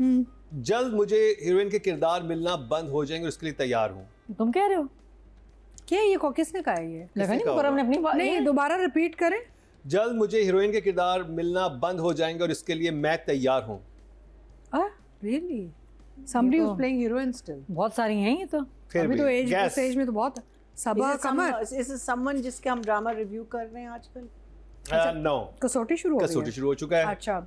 जल्द मुझे हीरोइन के किरदार मिलना बंद हो जाएंगे और उसके लिए तैयार हूँ। तुम कह रहे हो? क्या ये किसने कहा है ये? लगा नहीं कहा मुकर्रम ने अपनी नहीं, दोबारा रिपीट करें। जल्द मुझे हीरोइन के किरदार मिलना बंद हो जाएंगे और इसके लिए मैं तैयार हूँ। Really? Somebody who's playing heroine still. बहुत सारी हैं ये तो। फिर अभी भी तो एज guess. स्टेज में तो बहुत है। सबा कमर इस समवन जिसके हम ड्रामा रिव्यू कर रहे हैं आजकल। No. कसौटी शुरू हो गई कसौटी शुरू हो चुका है। अच्छा,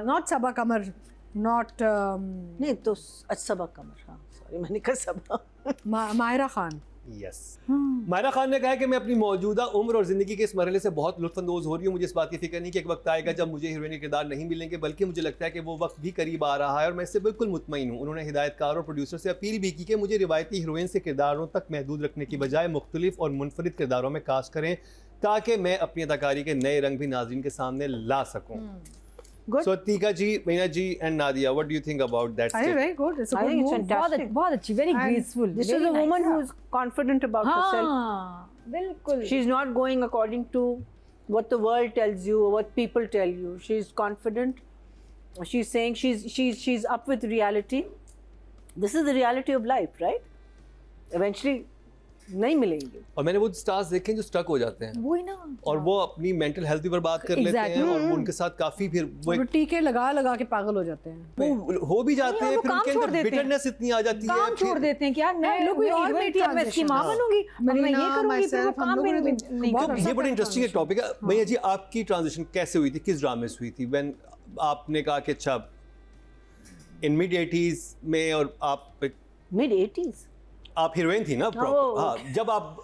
नॉट सबा कमर, नॉट नहीं तो सबा कमर, हाँ सॉरी मैंने कहा सबा। मायरा खान। यस, मायरा खान ने कहा है कि मैं अपनी मौजूदा उम्र और जिंदगी के इस मरहले से बहुत लुत्फानंदोज हो रही हूँ। मुझे इस बात की फिक्र नहीं कि एक वक्त आएगा जब मुझे हीरोइन के किरदार नहीं मिलेंगे, बल्कि मुझे लगता है कि वो वक्त भी करीब आ रहा है और मैं इससे बिल्कुल मुतमईन हूँ। उन्होंने हिदायतकार और प्रोड्यूसर से अपील भी की कि मुझे रिवायती हीरोइन से किरदारों तक महदूद रखने की बजाय मुख्तलिफ और मुनफरिद किरदारों में कास्ट करें ताकि मैं अपनी अदाकारी के नए रंग भी नाज़रीन के सामने ला सकूँ। Good. So Tika ji, Meena ji and Nadia, what do you think about that Very statement? very good. It's a I good think it's move. fantastic. बहुत अच्छी, very And graceful. This very is a nice. woman who is confident about herself. हाँ, बिल्कुल। She's not going according to what the world tells you or what people tell you. She's confident. She's saying she's up with reality. This is the reality of life, right? Eventually नहीं मिलेंगे। और मैंने वो stars देखे हैं जो stuck हो जाते हैं वही ना। और वो अपनी मेंटल हेल्थ भी बर्बाद कर लेते हैं और वो उनके साथ काफी फिर वो वो टीके लगा के पागल हो जाते हैं। वो हो भी जाते हैं, वो फिर काम उनके छोड़ अंदर देते हैं। बिटरनेस इतनी आ जाती है, काम छोड़ फिर देते हैं कि यार मैं लोग कोई और बेटी अब मैं इसकी माँ हाँ। बनूंगी, अब मैं ये मरीना, करूंगी, फिर वो myself, काम हम भी लोगों ने नहीं बहुत करते। ये बड़ा इंटरेस्टिंग एक टॉपिक है। भैया जी, आपकी ट्रांजिशन कैसे हुई थी, किस ड्रामे से हुई थी? व्हेन आपने कहा कि अच्छा इन मिड 80s में और आप Mid-80s. आप हीरोइन थी ना Oh. हाँ, जब आप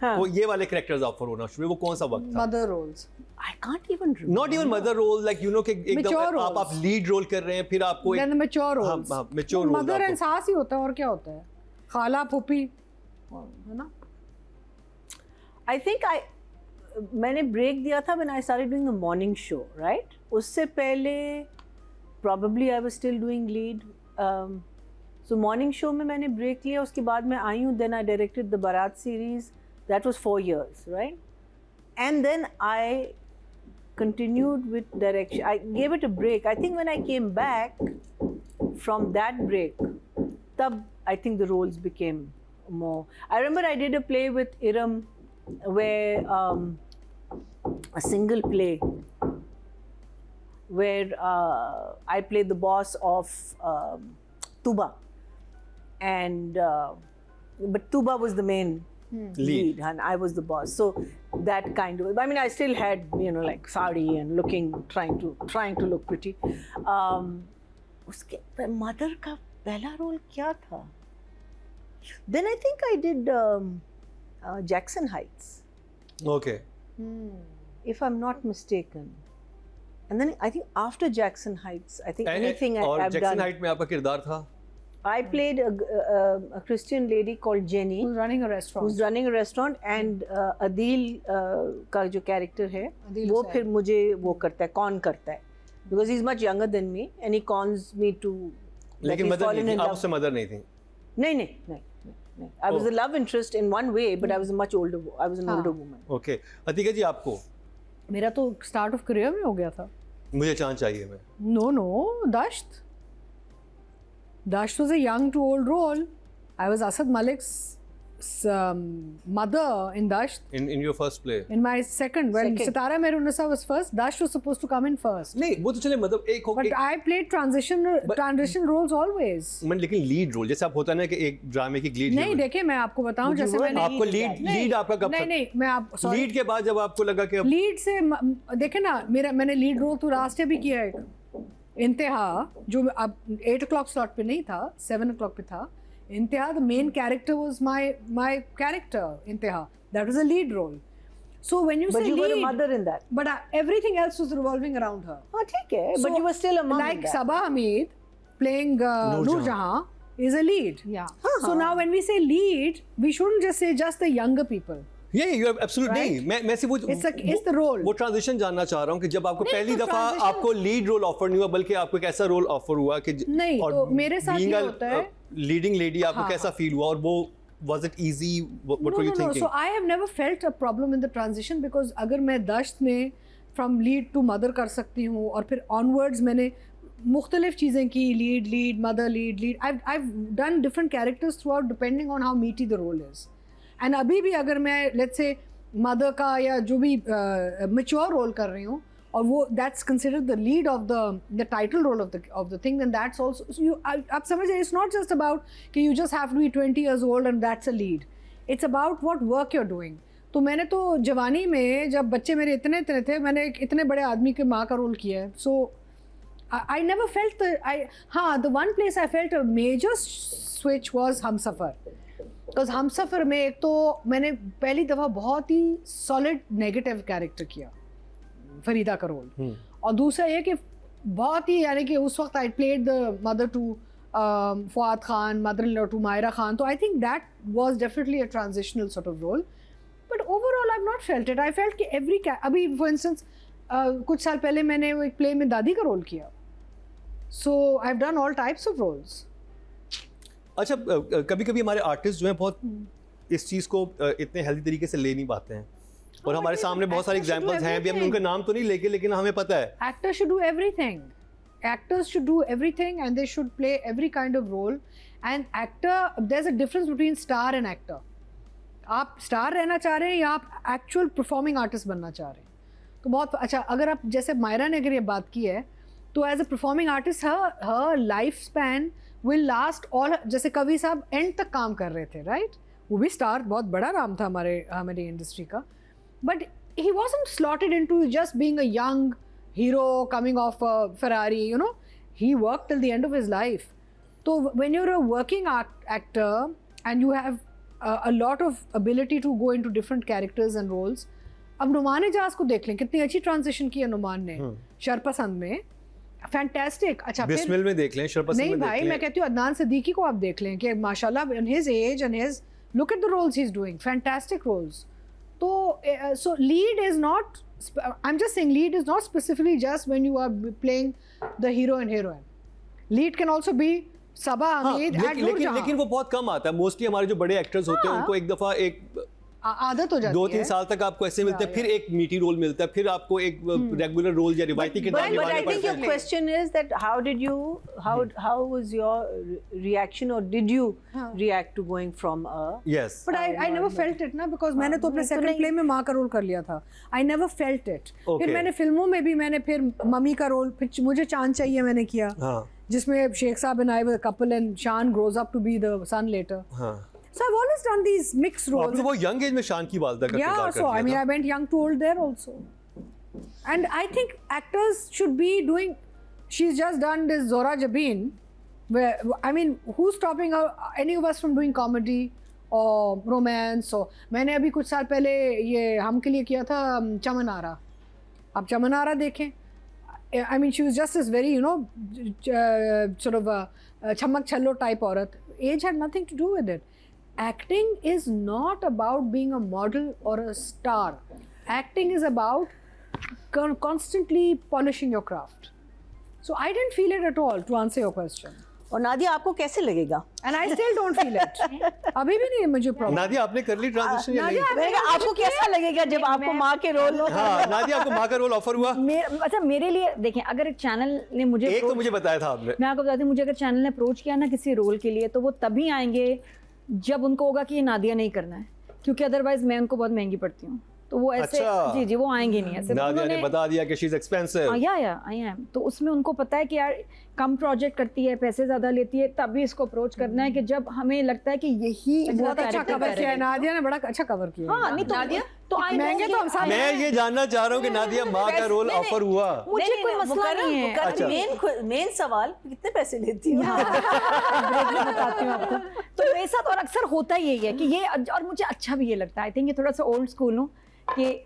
वो ये वाले कैरेक्टर्स ऑफर होना शुरू हुए, वो कौन सा वक्त था? Mother roles. I can't even remember. Not even mother role, like you know कि Mature एकदम आप roles. लीड रोल कर रहे हैं, फिर आपको देन मैच्योर रोल्स। हाँ, mature roles मदर आपको। एहसास ही होता है और क्या होता है? खाला फूफी है ना? I think मैंने ब्रेक दिया था when I started doing the morning show, right? उससे पहले probably I was still doing lead. So morning show में मैंने ब्रेक लिया, उसके बाद मैं आई हूँ, then I directed the Barat series. That was 4 years, right? And then I continued with direction. I gave it a break. I think when I came back from that break, tab I think the roles became more. I remember I did a play with Iram where a single play where I played the boss of Tuba, and but Tuba was the main lead and I was the boss. So that kind of, I mean, I still had, you know, like sari and trying to look pretty. उसके mother का पहला role क्या था? Then I think I did Jackson Heights. Okay If I'm not mistaken. And then I think after Jackson Heights, I think anything और I've Jackson done. Height में आपका किरदार था? I played a Christian lady called Jenny, Who's running a restaurant? who's running a restaurant, and Adil का जो character है Adil वो Hussain. फिर मुझे वो करता है, कॉन करता है, because he's much younger than me and he cons me to that लेकिन he's मदर fallen नहीं in थी, आप love. उससे मदर नहीं थी? नहीं I was a love interest in one way, but I was a much older, I was an older woman. Okay Atika ji, आपको? मेरा तो स्टार्ट ऑफ करियर में हो गया था। मुझे चांस चाहिए मैं। No, Dasht. Dasht was a young to old role. I was Asad Malik's mother in Dasht. In your first play? In my second, when Second. Sitara Mehrunisa was first, Dasht was supposed to come in first. नहीं वो तो चले, मतलब एक हो But I played transition roles always. मैं लेकिन lead role जैसे आप होता है ना कि एक ड्रामे की लीड नहीं, देखिए मैं आपको बताऊं, जैसे were मैंने आपको लीड आपका कब नहीं मैं आप लीड के बाद जब आपको लगा कि अब लीड से देखे ना, मैंने लीड रोल तो लास्ट भी किया है, इंतहा, जो अब 8 o'clock स्लॉट पे नहीं था, 7 o'clock पे था। Intehaa, the main character was my character Intehaa, that was a lead role. So when you But say you were a lead, mother in that. but everything else was revolving around her. हाँ ठीक है, but you were still a mom in Like that. Sabah Hamid playing Noor Jahan is a lead. Yeah. So now when we say lead, we shouldn't just say just the younger people. ये you are absolute नहीं, मैं सिर्फ It's the role. वो transition जानना चाह रहा हूँ कि जब आपको नहीं, पहली तो दफा transition- आपको लीड रोल ऑफर नहीं हुआ, बल्कि आपको एक ऐसा रोल ऑफर हुआ कि नहीं, तो मेरे साथ ये होता है, लीडिंग लेडी आपको हाँ, कैसा फील हुआ और वो was it easy, what were you No. thinking? So I have never felt a problem in the transition, because अगर मैं दश्त में from lead to mother कर सकती हूँ और फिर onwards मैंने मुख्तलिफ चीज़ें की, lead mother I've done different characters throughout depending on how meaty the role is. And अभी भी अगर मैं let's say मदर का या जो भी mature role कर रही हूँ और वो that's considered the lead of the title role of the thing, then that's also so आप समझ रहे, it's not just about कि you just have to be 20 years old and that's a lead. It's about what work you're doing. तो मैंने तो जवानी में जब बच्चे मेरे इतने थे, मैंने एक इतने बड़े आदमी के माँ का रोल किया है. So I never felt the one place I felt a major switch was Humsafar. Because हमसफ़र में एक तो मैंने पहली दफ़ा बहुत ही solid negative character किया, फरीदा का रोल. और दूसरा ये कि बहुत ही यानी कि उस वक्त I played the mother to Fuad Khan, mother-in-law to Myra Khan. So I think that was definitely a transitional sort of role. But overall I've not felt it. I felt कि अभी for instance कुछ साल पहले मैंने एक play में दादी का रोल किया. So I've done all types of roles. अच्छा, कभी कभी हमारे आर्टिस्ट जो हैं बहुत इस चीज़ को इतने हेल्दी तरीके से ले नहीं पाते हैं और हमारे सामने बहुत सारे एग्जांपल्स हैं भी, हम उनका नाम तो नहीं लेके, लेकिन हमें पता है Actors should do everything. Actors should do everything and they should play every kind of role. And there's a difference between star and actor. आप स्टार रहना चाह रहे हैं या आप एक्चुअल परफॉर्मिंग आर्टिस्ट बनना चाह रहे हैं. तो बहुत अच्छा, अगर आप जैसे मायरा ने अगर ये बात की है तो as a performing artist her life span will last all. जैसे कवि साहब एंड तक काम कर रहे थे, राइट? वो भी स्टार, बहुत बड़ा नाम था हमारी इंडस्ट्री का, but he wasn't slotted into just being a young hero coming of a Ferrari, you know. He worked till the end of his life. So when you're a working actor and you have a lot of ability to go into different characters and roles. अब नुमान एजाज को देख लें, कितनी अच्छी transition की है नुमान ने शरपसंद में, फैंटास्टिक. अच्छा, बिस्मिल में देख लें, शरपसंद नहीं में भाई, मैं कहती हूँ अदनान सिद्दीकी को आप देख लें कि माशाल्लाह in his age and his look at the roles he's doing, fantastic roles. तो so lead is not, I'm just saying lead is not specifically just when you are playing the hero and heroine. Lead can also be सबा हमीद, लेकिन वो बहुत कम आता है. Mostly हमारे जो बड़े actors होते हैं उनको एक दफा एक आदत हो जाती है, 2-3 साल तक आपको ऐसे मिलते हैं, फिर एक मीटी रोल मिलता है, फिर आपको एक रेगुलर रोल या रिवायती किरदार निभाना पड़ता है. But I think your question is that how was your reaction or did you react to going from a Yes. But I never felt it ना, because मैंने तो अपने सेकंड प्ले में माँ का रोल कर लिया था. I never felt it. फिर मैंने फिल्मों में भी मैंने फिर मम्मी का रोल, फिर मुझे चांद चाहिए मैंने किया, जिसमें शेख साहब and I were a couple and Shan grows up to be the son later. So I've always done these mixed roles. आपने वो यंग एज में शान की वालदा का किरदार कर लिया. So I mean I went young to old there also. And I think actors should be doing, she's just done this Zora Jabin, where I mean who's stopping any of us from doing comedy or romance? So मैंने अभी कुछ साल पहले ये हम के लिए किया था चमन आरा. आप चमन आरा देखें, I mean she was just this very, you know, sort of a छमक छल्लो type औरत. Age had nothing to do with it. Acting is not about being a model or a star. Acting is about constantly polishing your craft. So I didn't feel it at all, to answer your question. और नादिया आपको कैसे लगेगा? And I still don't feel it. अभी भी नहीं है मुझे problem. Nadia आपने कर ली ट्रांजिशन या नहीं? मैंने कहा आपको कैसा लगेगा जब आपको माँ के रोल? हाँ, नादिया आपको माँ का रोल ऑफर हुआ? अच्छा, मेरे लिए देखें, अगर एक चैनल ने मुझे एक तो मुझे बताया था आपने. मैं आपको बताती हूँ, मुझे अगर चैनल ने अप्रोच किया ना किसी रोल के लिए, तो वो तभी आएंगे जब उनको होगा कि ये नादिया नहीं करना है, क्योंकि अदरवाइज मैं उनको बहुत महंगी पड़ती हूँ. तो वो ऐसे अच्छा। जी वो आएंगे नहीं ऐसे. नादिया ने बता दिया कि शी इज एक्सपेंसिव. या आई एम. तो उसमें उनको पता है कि यार कम प्रोजेक्ट करती है, पैसे ज़्यादा लेती है, तभी इसको अप्रोच करना है कि जब हमें लगता है कि यही वो अच्छा कवर किया है. नादिया ने बड़ा अच्छा कवर किया. हाँ, नहीं तो नादिया तो महंगे तो हम सब. मैं ये जानना चाह रहा हूँ कि नादिया माँ का रोल ऑफर हुआ? मुझे कोई मसला नहीं है. अच्छा, मेन सवाल कितने पैसे लेती हो? बताती हूँ आपको. तो मेरे साथ और अक्सर होता ही यही है कि ये, और मुझे अच्छा भी ये लगता है, आई थिंक ये थोड़ा सा ओल्ड स्कूल हूँ कि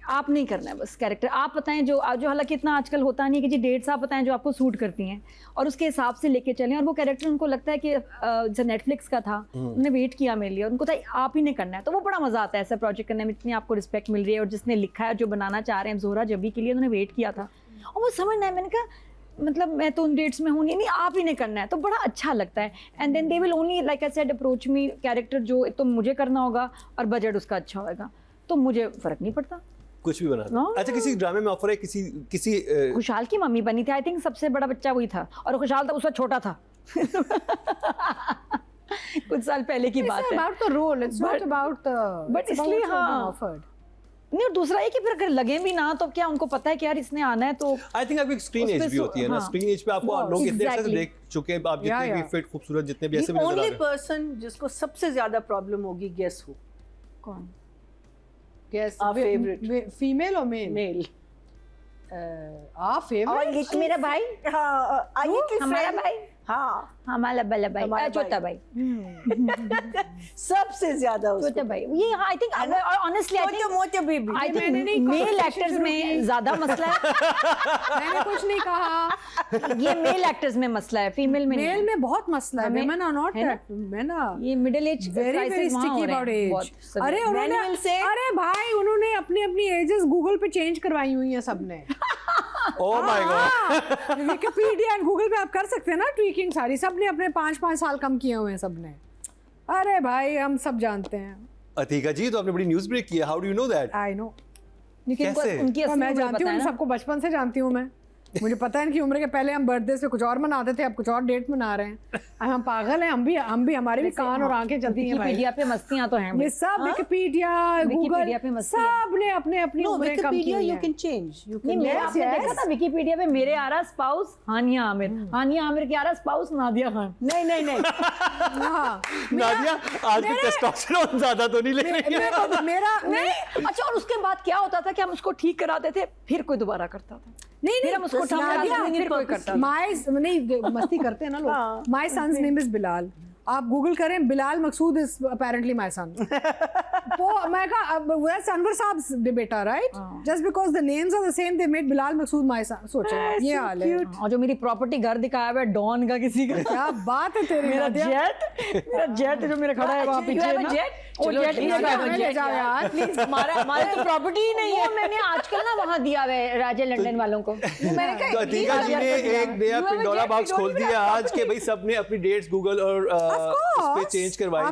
आप नहीं करना है बस कैरेक्टर. आप बताएं जो हालांकि इतना आजकल होता नहीं है कि जी डेट्स आप बताएं जो आपको सूट करती हैं और उसके हिसाब से लेके चलें. और वो कैरेक्टर उनको लगता है कि जैसे नेटफ्लिक्स का था, उन्होंने वेट किया मेरे लिए, उनको था आप ही ने करना है. तो वो बड़ा मज़ा आता है ऐसा प्रोजेक्ट करने में, इतनी आपको रिस्पेक्ट मिल रही है. और जिसने लिखा है, जो बनाना चाह रहे हैं, जोहरा जबी के लिए उन्होंने वेट किया था और वो समझना है. मैंने कहा मतलब मैं तो उन डेट्स में हूँ नहीं, आप ही ने करना है. तो बड़ा अच्छा लगता है. And then they will only like I said approach me character जो तो मुझे करना होगा और बजट उसका अच्छा होगा, तो मुझे फ़र्क नहीं पड़ता. कुछ भी बना दो। हाँ। अच्छा किसी ड्रामे में ऑफर है किसी खुशहाल की मम्मी बनी थी, आई थिंक सबसे बड़ा बच्चा वही था, और खुशहाल था उससे छोटा था। कुछ साल पहले की बात It's है। about the role. It's not But- about the. but it's about इसलिए what's being हाँ। offered. नहीं, और दूसरा है कि फिर अगर लगे भी ना तो क्या उनको पता है कि यार इसने आना है तो आई थिंक आपकी स्क्रीन उस एज पे भी होती है ना, हाँ। स्क्रीन एज पे आपको Wow, लोग इतने अच्छे से exactly. देख चुके हैं, आप Yeah, जितने भी yeah. फिट खूबसूरत जितने भी ऐसे The भी नजर आ only रहे हैं। person जिसको सबसे ज्यादा प्रॉब्लम होगी, guess who? कौन? Yes. Our favorite. Female or male? Male. Our favorite. मेरा भाई, हाँ, हमारा भाई, हाँ, हमारा बल्ला भाई, हमारा छोटा भाई, सबसे ज्यादा छोटा उसको। भाई। ये I think honestly I think मोटे बेबी। आई मैंने नहीं थिंक कहा, मेल competition एक्टर्स शुरू में की। ज्यादा मसला है। मैंने कुछ नहीं कहा। ये मेल एक्टर्स में मसला है, फीमेल में नहीं मेल है। में बहुत मसला है. हमें- Women are not है ना? that. Men are ये middle age very very sticky about age. अरे Men उन्होंने will say- अरे भाई उन्होंने अपनी अपनी एजेस गूगल पे चेंज करवाई हुई हैं सबने. Oh my God. Wikipedia and Google पे आप कर सकते हैं ना ट्वीकिंग सारी. सबने अपने 5-5 साल कम किए हुए हैं सबने. अरे भाई हम सब जानते हैं. अतीका जी, तो आपने बड़ी न्यूज़ ब्रेक की है, how do you know that? I know. कैसे? उनकी असली मैं उम्र जानती पता हूँ है ना? सबको बचपन से जानती हूँ मैं. मुझे पता है इनकी उम्र के पहले हम बर्थडे से कुछ और मनाते थे, अब कुछ और डेट मना रहे हैं. हम पागल हैं, हम भी हमारे भी कान और आंखें चलती हैं भाई. विकिपीडिया पे मस्तियां तो हैं ये भाई। सब विकिपीडिया विकिपीडिया पे गूगल मस्ती है। सब ने अपने अपनी No, उम्रें कम की Wikipedia हुई you हैं. can change. You नहीं, can. मेरे Yes, आपने yes. देखा था विकिपीडिया पे मेरे आरा स्पाउस हानिया आमिर, हानिया आमिर के आरा स्पाउस नादिया खान। नहीं नहीं नहीं। हाँ. नादिया आज भी टेस्टोस्टेरोन ज्यादा तो नहीं ले रही है। मेरा नहीं, अच्छा, और उसके बाद क्या होता था कि हम उसको ठीक कराते थे, फिर कोई दोबारा करता था। नहीं फिर हम उसको नादिया, ठमकाते थे, फिर कोई करता था। माय नहीं मस्ती करते हैं ना हाँ, लोग. My son's name is Bilal. आप गूगल करें, Bilal Maqsood is apparently my son. तो मैं कहा दैट्स अनवर साहब बेटा, right? Just because the names are the same they made Bilal Maqsood my son. सोचो ये हाल है. और जो मेरी प्रॉपर्टी घर दिखाया हुआ है डॉन का किसी का, क्या बात है तेरी. मेरा नादिया. जेट जो मेरा खड़ा है वहाँ Actually, you पीछे have a ना, jet? वो चलो, जेट ठीक है, नहीं हमें ले जाओ यार, प्लीज। हमारे तो प्रॉपर्टी ही नहीं है। मैंने आजकल ना वहाँ दिया हुआ है राजे लंदन वालों को। मैंने तो अतीका जी ने एक नया पिंडोरा बॉक्स खोल दिया आज के भाई सबने अपनी डेट्स गूगल और उस पे चेंज करवाई हुई